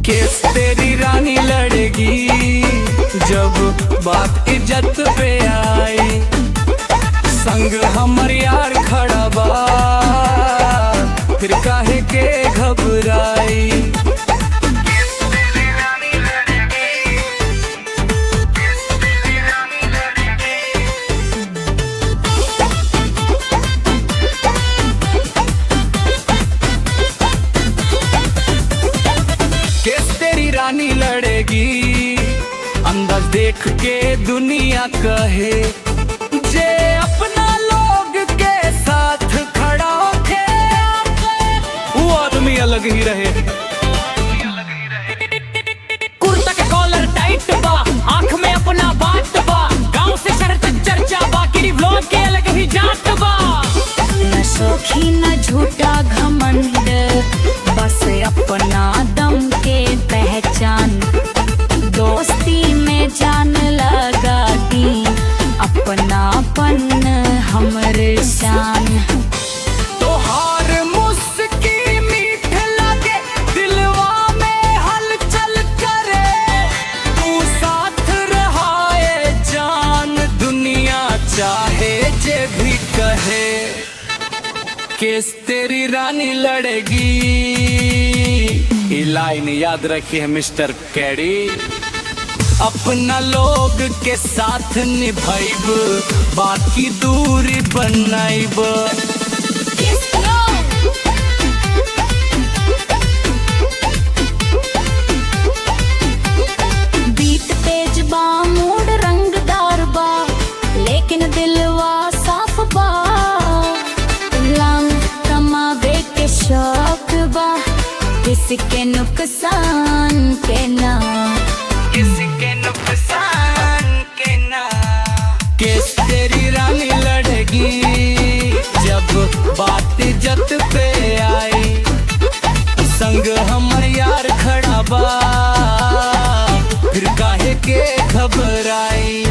केस तेरी रानी लड़ेगी जब बात इज्जत पे आई। संग हमर यार खड़ा बा फिर काहे के घबराई। केस तेरी रानी लड़ेगी अंदाज देख के दुनिया कहे जे अपना लोग के साथ खड़ा थे वो आदमी अलग ही रहे। कुर्ता के कॉलर टाइट बा, आंख में अपना बात बा, गांव से शहर तक चर्चा बा, किरी ब्लॉग के अलग ही जात बा। न शौखी न झूठा घमंड, बस अपना दम के पहचान। दोस्ती में जान लगा दी अपनापन हमर शान। तोहार मुस्की मीठ लगे दिलवा में हलचल करे, तू साथ रहाए जान दुनिया चाहे जे भी कहे। केस तेरी रानी लड़ेगी ये लाइन याद रखिए मिस्टर कैडी। अपना लोग के साथ निभाइब बाकी दूरी बनाइब। बीट तेज बा मूड रंगदार बा, लेकिन दिलवा साफ बा। लाम कमावे के शौक बा, किसी के नुकसान के ना, किसी के नुकसान के ना। केस तेरी रानी लड़ेगी जब बात इज्जत पे आई। संग हमर यार खड़ा बा फिर काहे के घबराई।